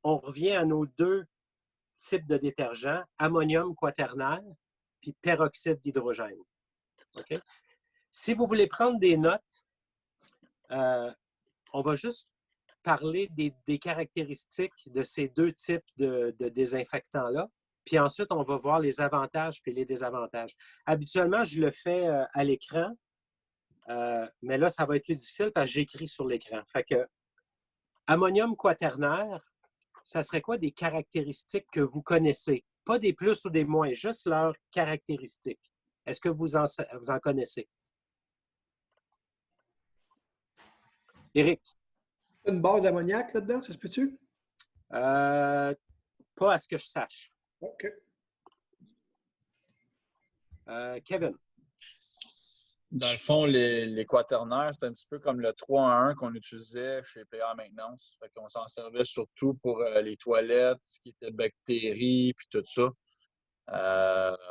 on revient à nos deux types de détergents, ammonium quaternaire puis peroxyde d'hydrogène. OK? Si vous voulez prendre des notes, on va juste parler des caractéristiques de ces deux types de désinfectants-là. Puis ensuite, on va voir les avantages puis les désavantages. Habituellement, je le fais à l'écran, mais là, ça va être plus difficile parce que j'écris sur l'écran. Fait que ammonium quaternaire, ça serait quoi des caractéristiques que vous connaissez? Pas des plus ou des moins, juste leurs caractéristiques. Est-ce que vous en connaissez? Éric? Une base d'ammoniac là-dedans, ça se peut-tu? Pas à ce que je sache. OK. Kevin? Dans le fond, les quaternaires, c'est un petit peu comme le 3 en 1 qu'on utilisait chez PA Maintenance. Fait qu'on s'en servait surtout pour les toilettes, ce qui était bactéries, puis tout ça.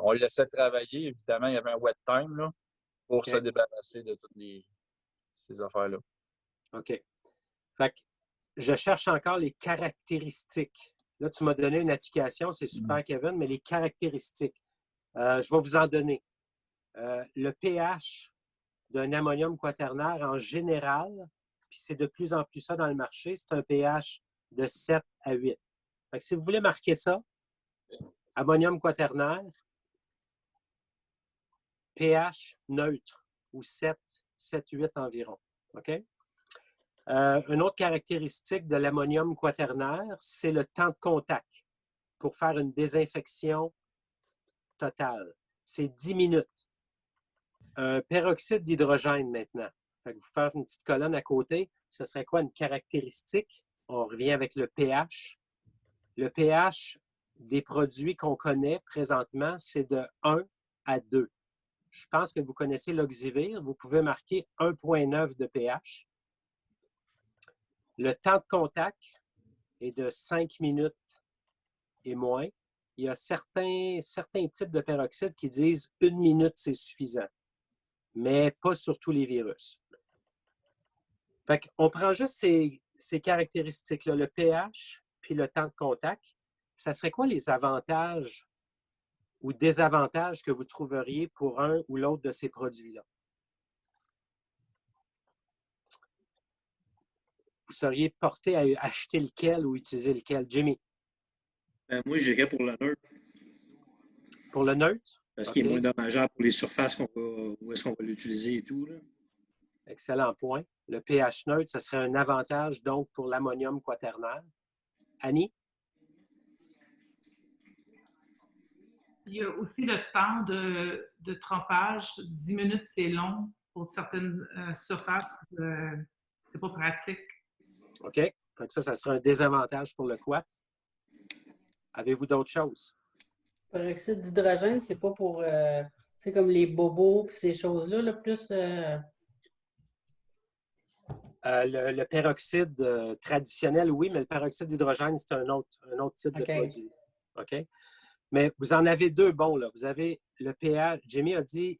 On le laissait travailler. Évidemment, il y avait un wet time là, pour se débarrasser de toutes ces affaires-là. OK. Fait que je cherche encore les caractéristiques. Là, tu m'as donné une application, c'est super, Kevin, mais les caractéristiques. Je vais vous en donner. Le pH d'un ammonium quaternaire en général, puis c'est de plus en plus ça dans le marché, c'est un pH de 7 à 8. Fait que si vous voulez marquer ça, ammonium quaternaire, pH neutre ou 7, 7, 8 environ. OK? Une autre caractéristique de l'ammonium quaternaire, c'est le temps de contact pour faire une désinfection totale. C'est 10 minutes. Un peroxyde d'hydrogène maintenant. Fait que vous faites une petite colonne à côté. Ce serait quoi une caractéristique? On revient avec le pH. Le pH des produits qu'on connaît présentement, c'est de 1 à 2. Je pense que vous connaissez l'Oxivir. Vous pouvez marquer 1,9 de pH. Le temps de contact est de 5 minutes et moins. Il y a certains types de peroxyde qui disent 1 minute, c'est suffisant, mais pas sur tous les virus. Fait qu'on prend juste ces caractéristiques-là, le pH puis le temps de contact. Ça serait quoi les avantages ou désavantages que vous trouveriez pour un ou l'autre de ces produits-là? Vous seriez porté à acheter lequel ou utiliser lequel? Jimmy? Moi, je dirais pour le neutre. Pour le neutre? Parce qu'il est moins dommageable pour les surfaces où est-ce qu'on va l'utiliser et tout. Là. Excellent point. Le pH neutre, ce serait un avantage donc pour l'ammonium quaternaire. Annie? Il y a aussi le temps de trempage. 10 minutes, c'est long. Pour certaines surfaces, c'est pas pratique. OK. Donc ça serait un désavantage pour le quat. Avez-vous d'autres choses? Peroxyde d'hydrogène, c'est pas pour c'est comme les bobos et ces choses-là, là, plus. Le peroxyde traditionnel, oui, mais le peroxyde d'hydrogène, c'est un autre type de produit. OK? Mais vous en avez deux bons, là. Vous avez le pH. Jimmy a dit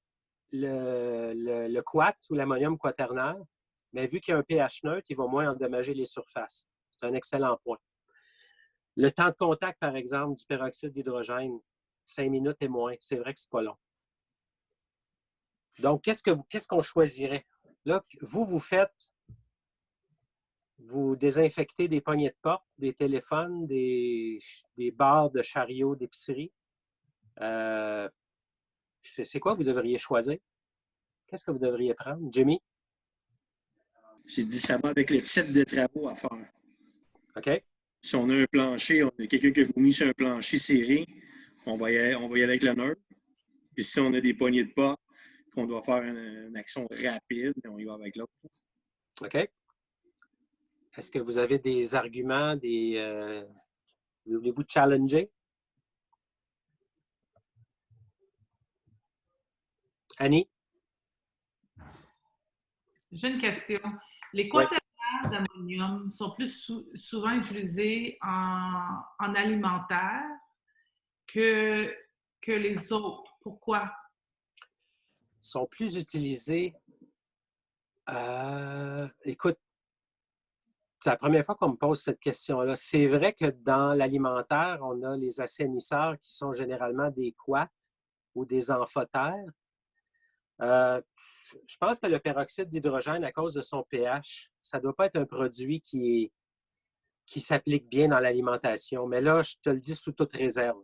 le quat ou l'ammonium quaternaire, mais vu qu'il y a un pH neutre, il va moins endommager les surfaces. C'est un excellent point. Le temps de contact, par exemple, du peroxyde d'hydrogène, 5 minutes et moins. C'est vrai que c'est pas long. Donc, qu'est-ce qu'on choisirait? Là, vous désinfectez des poignées de porte, des téléphones, des barres de chariots d'épicerie. C'est quoi que vous devriez choisir? Qu'est-ce que vous devriez prendre? Jimmy? J'ai dit ça va avec le type de travaux à faire. OK. Si on a un plancher, on a quelqu'un qui a vomi sur un plancher serré, on va y aller avec le neutre. Puis si on a des poignées de porte, qu'on doit faire une action rapide, on y va avec l'autre. OK. Est-ce que vous avez des arguments, voulez-vous challenger? Annie? J'ai une question. Les quaternaires d'ammonium sont plus souvent utilisés en alimentaire que les autres. Pourquoi? Ils sont plus utilisés. Écoute, c'est la première fois qu'on me pose cette question-là. C'est vrai que dans l'alimentaire, on a les assainisseurs qui sont généralement des quats ou des amphotères. Je pense que le peroxyde d'hydrogène, à cause de son pH, ça ne doit pas être un produit qui s'applique bien dans l'alimentation. Mais là, je te le dis sous toute réserve.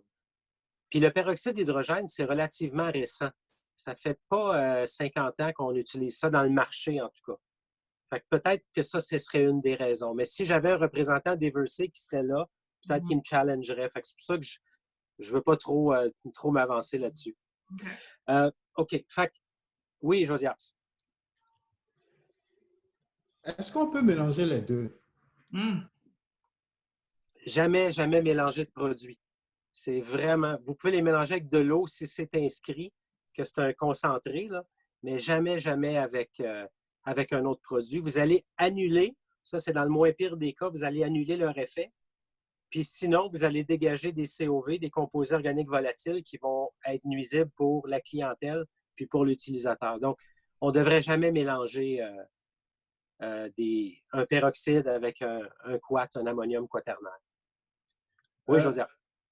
Puis le peroxyde d'hydrogène, c'est relativement récent. Ça ne fait pas 50 ans qu'on utilise ça dans le marché, en tout cas. Fait que peut-être que ça, ce serait une des raisons. Mais si j'avais un représentant d'Eversay qui serait là, peut-être qu'il me challengerait. Fait que c'est pour ça que je ne veux pas trop m'avancer là-dessus. OK. Fait que, oui, Josias. Est-ce qu'on peut mélanger les deux? Jamais mélanger de produits. C'est vraiment... Vous pouvez les mélanger avec de l'eau si c'est inscrit, que c'est un concentré, là, mais jamais avec un autre produit. Vous allez annuler, ça c'est dans le moins pire des cas, vous allez annuler leur effet. Puis sinon, vous allez dégager des COV, des composés organiques volatiles qui vont être nuisibles pour la clientèle puis pour l'utilisateur. Donc, on ne devrait jamais mélanger un peroxyde avec un quat, un ammonium quaternaire. Oui, Joseph.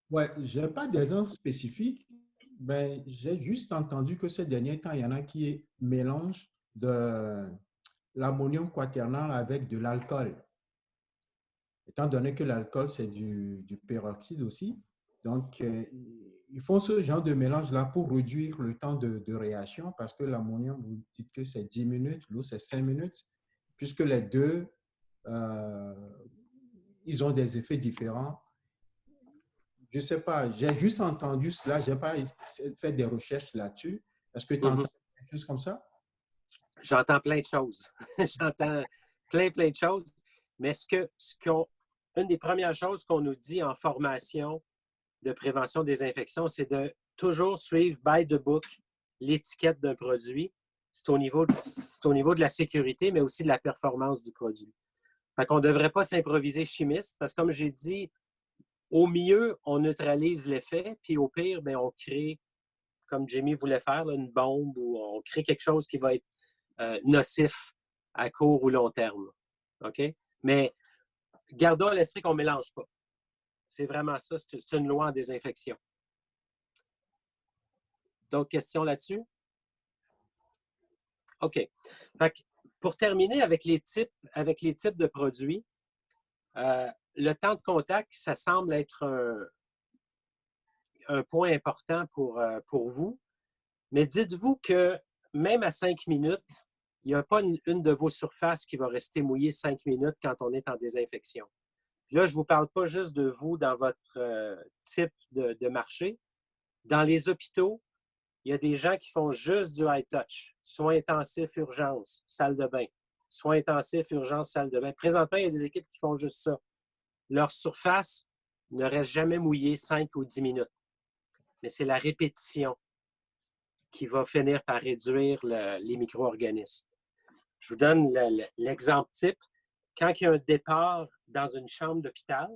Oui, je n'ai pas d'exemple spécifique, mais j'ai juste entendu que ces derniers temps, il y en a qui mélangent de l'ammonium quaternaire avec de l'alcool. Étant donné que l'alcool, c'est du peroxyde aussi. Donc, ils font ce genre de mélange-là pour réduire le temps de réaction parce que l'ammonium, vous dites que c'est 10 minutes, l'eau, c'est 5 minutes, puisque les deux, ils ont des effets différents. Je ne sais pas, j'ai juste entendu cela, je n'ai pas fait des recherches là-dessus. Est-ce que tu entends quelque chose comme ça? J'entends plein de choses. J'entends plein de choses. Mais une des premières choses qu'on nous dit en formation de prévention des infections, c'est de toujours suivre by the book l'étiquette d'un produit. C'est au niveau de la sécurité, mais aussi de la performance du produit. Fait qu'on ne devrait pas s'improviser chimiste, parce que comme j'ai dit, au mieux, on neutralise l'effet, puis au pire, bien, on crée, comme Jimmy voulait faire, là, une bombe ou on crée quelque chose qui va être nocif à court ou long terme. OK? Mais gardons à l'esprit qu'on ne mélange pas. C'est vraiment ça, c'est une loi en désinfection. D'autres questions là-dessus? OK. Fait que pour terminer avec les types de produits, le temps de contact, ça semble être un point important pour vous. Mais dites-vous que même à 5 minutes, il n'y a pas une de vos surfaces qui va rester mouillée 5 minutes quand on est en désinfection. Puis là, je ne vous parle pas juste de vous dans votre type de marché. Dans les hôpitaux, il y a des gens qui font juste du high touch. Soins intensifs, urgence, salle de bain. Soins intensifs, urgence, salle de bain. Présentement, il y a des équipes qui font juste ça. Leur surface ne reste jamais mouillée 5 ou 10 minutes. Mais c'est la répétition qui va finir par réduire les micro-organismes. Je vous donne l'exemple type. Quand il y a un départ dans une chambre d'hôpital,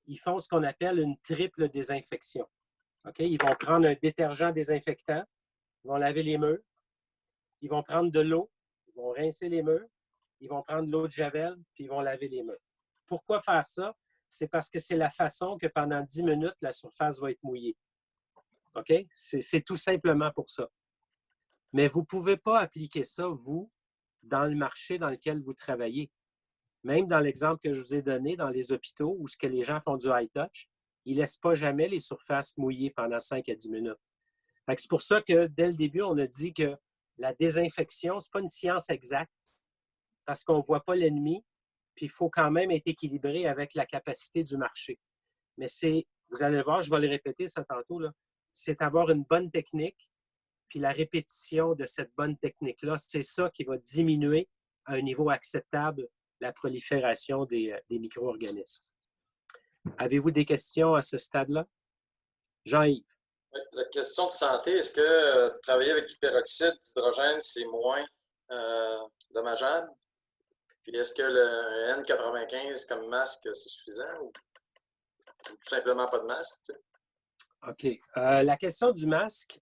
ils font ce qu'on appelle une triple désinfection. Okay? Ils vont prendre un détergent désinfectant, ils vont laver les murs, ils vont prendre de l'eau, ils vont rincer les murs, ils vont prendre de l'eau de javel, puis ils vont laver les murs. Pourquoi faire ça? C'est parce que c'est la façon que pendant 10 minutes, la surface va être mouillée. OK? C'est tout simplement pour ça. Mais vous ne pouvez pas appliquer ça, vous, dans le marché dans lequel vous travaillez. Même dans l'exemple que je vous ai donné, dans les hôpitaux, où ce que les gens font du high touch, ils ne laissent pas jamais les surfaces mouillées pendant 5 à 10 minutes. C'est pour ça que, dès le début, on a dit que la désinfection, ce n'est pas une science exacte, parce qu'on ne voit pas l'ennemi, puis il faut quand même être équilibré avec la capacité du marché. Mais vous allez voir, je vais le répéter ça tantôt, c'est avoir une bonne technique, puis la répétition de cette bonne technique-là, c'est ça qui va diminuer à un niveau acceptable la prolifération des micro-organismes. Avez-vous des questions à ce stade-là? Jean-Yves. La question de santé, est-ce que travailler avec du peroxyde d'hydrogène, c'est moins dommageable? Puis est-ce que le N95 comme masque, c'est suffisant ou tout simplement pas de masque? Tu sais? OK. La question du masque,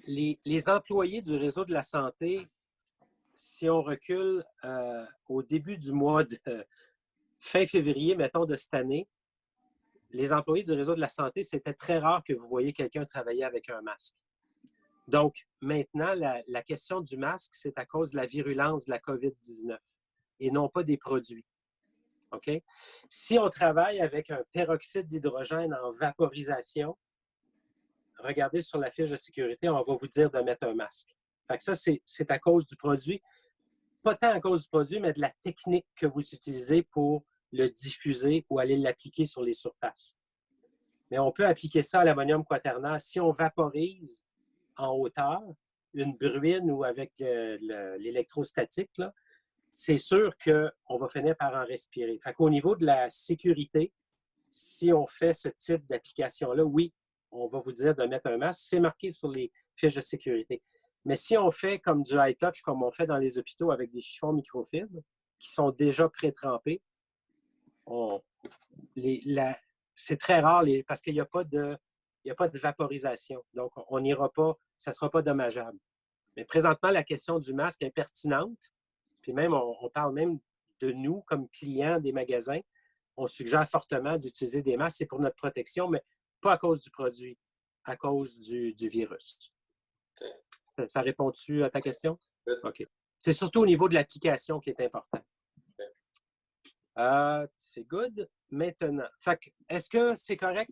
les employés du réseau de la santé si on recule au début du mois de fin février, mettons, de cette année, les employés du réseau de la santé, c'était très rare que vous voyiez quelqu'un travailler avec un masque. Donc, maintenant, la question du masque, c'est à cause de la virulence de la COVID-19 et non pas des produits. OK? Si on travaille avec un peroxyde d'hydrogène en vaporisation, regardez sur la fiche de sécurité, on va vous dire de mettre un masque. Fait que ça, c'est à cause du produit. Pas tant à cause du produit, mais de la technique que vous utilisez pour le diffuser ou aller l'appliquer sur les surfaces. Mais on peut appliquer ça à l'ammonium quaternaire. Si on vaporise en hauteur, une bruine ou avec l'électrostatique, c'est sûr qu'on va finir par en respirer. Fait qu'au niveau de la sécurité, si on fait ce type d'application-là, oui, on va vous dire de mettre un masque. C'est marqué sur les fiches de sécurité. Mais si on fait comme du high touch, comme on fait dans les hôpitaux avec des chiffons microfibres qui sont déjà pré-trempés, c'est très rare parce qu'il n'y a pas de vaporisation. Donc, on n'ira pas, ça ne sera pas dommageable. Mais présentement, la question du masque est pertinente. Puis même, on parle même de nous comme clients des magasins. On suggère fortement d'utiliser des masques. C'est pour notre protection, mais pas à cause du produit, à cause du virus. Okay. Ça répond-tu à ta question? Oui. OK. C'est surtout au niveau de l'application qui est important. Okay. C'est good. Maintenant, est-ce que c'est correct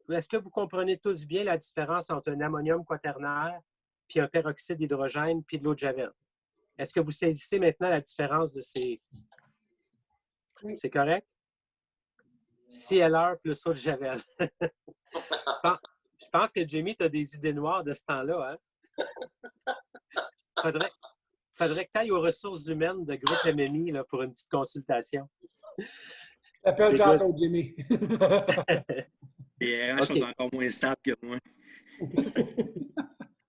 est-ce que vous comprenez tous bien la différence entre un ammonium quaternaire puis un peroxyde d'hydrogène puis de l'eau de javel? Est-ce que vous saisissez maintenant la différence de ces... Oui. C'est correct? CLR plus eau de javel. Je pense que Jamie, tu as des idées noires de ce temps-là. Hein? Faudrait que tu ailles aux ressources humaines de groupe MMI là, pour une petite consultation. Appelle tantôt, Jimmy. Les RH sont encore moins stables que moi.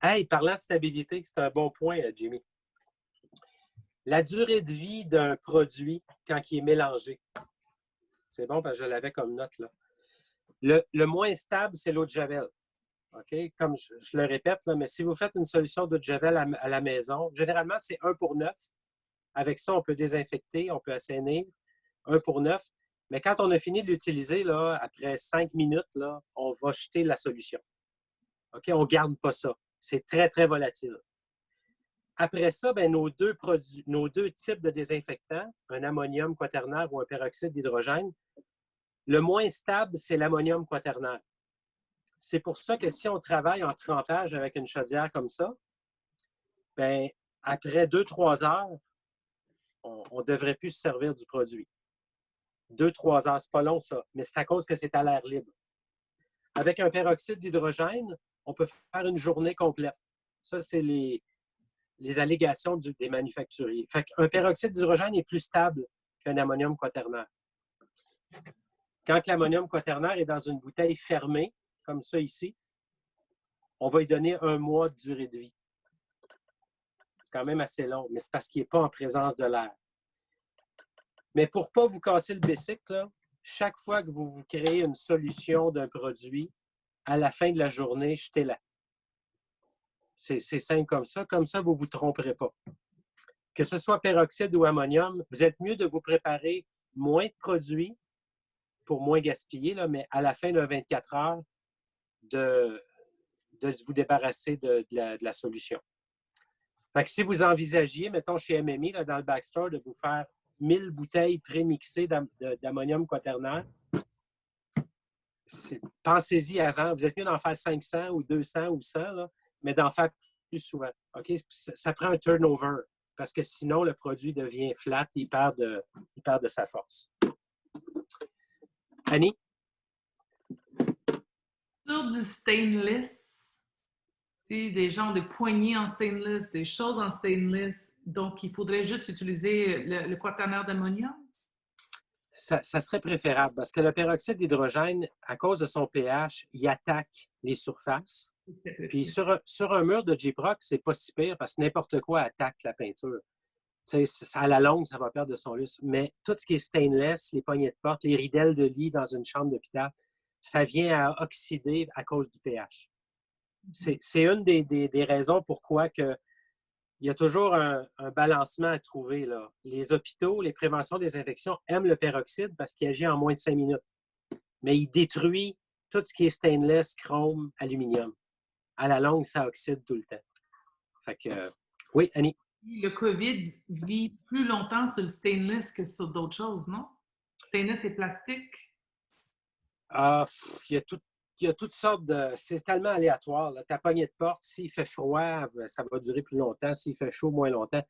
Hey, parlant de stabilité, c'est un bon point, Jimmy. La durée de vie d'un produit quand il est mélangé. C'est bon parce que je l'avais comme note. Là. Le moins stable, c'est l'eau de javel. OK? Comme je le répète, là, mais si vous faites une solution d'eau de javel à la maison, généralement, c'est 1 pour 9. Avec ça, on peut désinfecter, on peut assainir. 1 pour 9. Mais quand on a fini de l'utiliser, après 5 minutes, là, on va jeter la solution. OK? On ne garde pas ça. C'est très, très volatile. Après ça, bien, nos deux types de désinfectants, un ammonium quaternaire ou un peroxyde d'hydrogène, le moins stable, c'est l'ammonium quaternaire. C'est pour ça que si on travaille en trempage avec une chaudière comme ça, bien, après 2-3 heures, on ne devrait plus se servir du produit. 2-3 heures, c'est pas long ça, mais c'est à cause que c'est à l'air libre. Avec un peroxyde d'hydrogène, on peut faire une journée complète. Ça, c'est les allégations des manufacturiers. Fait qu'un peroxyde d'hydrogène est plus stable qu'un ammonium quaternaire. Quand l'ammonium quaternaire est dans une bouteille fermée, comme ça ici, on va lui donner 1 mois de durée de vie. C'est quand même assez long, mais c'est parce qu'il n'est pas en présence de l'air. Mais pour ne pas vous casser le bicycle, chaque fois que vous créez une solution d'un produit, à la fin de la journée, jetez-la. C'est simple comme ça. Comme ça, vous ne vous tromperez pas. Que ce soit peroxyde ou ammonium, vous êtes mieux de vous préparer moins de produits pour moins gaspiller, là, mais à la fin de 24 heures, de vous débarrasser de la solution. Fait que si vous envisagiez, mettons chez MMI, là, dans le backstore, de vous faire 1000 bouteilles prémixées d'ammonium quaternaire, pensez-y avant. Vous êtes mieux d'en faire 500 ou 200 ou 100, là, mais d'en faire plus souvent. Okay? Ça prend un turnover parce que sinon, le produit devient flat, il perd de sa force. Annie? Sur du stainless, des genres de poignées en stainless, des choses en stainless, donc il faudrait juste utiliser le quaternaire d'ammonium? Ça serait préférable parce que le peroxyde d'hydrogène, à cause de son pH, il attaque les surfaces. Puis sur un mur de Gyproc, c'est pas si pire parce que n'importe quoi attaque la peinture. À la longue, ça va perdre de son lustre. Mais tout ce qui est stainless, les poignées de porte, les ridelles de lit dans une chambre d'hôpital, ça vient à oxyder à cause du pH. C'est une des raisons pourquoi que il y a toujours un balancement à trouver, là. Les hôpitaux, les préventions des infections aiment le peroxyde parce qu'il agit en moins de 5 minutes. Mais il détruit tout ce qui est stainless, chrome, aluminium. À la longue, ça oxyde tout le temps. Fait que, oui, Annie? Le COVID vit plus longtemps sur le stainless que sur d'autres choses, non? Stainless et plastique? Ah, il y a toutes sortes de... C'est tellement aléatoire, là. Ta poignée de porte, s'il fait froid, ça va durer plus longtemps. S'il fait chaud, moins longtemps.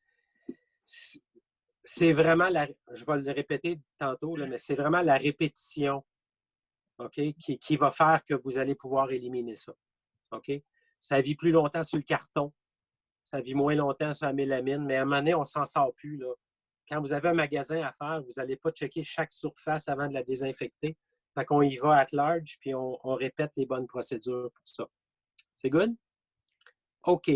C'est vraiment je vais le répéter tantôt, là, mais c'est vraiment la répétition, OK, qui va faire que vous allez pouvoir éliminer ça. OK? Ça vit plus longtemps sur le carton. Ça vit moins longtemps sur la mélamine, mais à un moment donné, on ne s'en sort plus, là. Quand vous avez un magasin à faire, vous n'allez pas checker chaque surface avant de la désinfecter. Fait qu'on y va at large, puis on répète les bonnes procédures pour ça. C'est good? OK.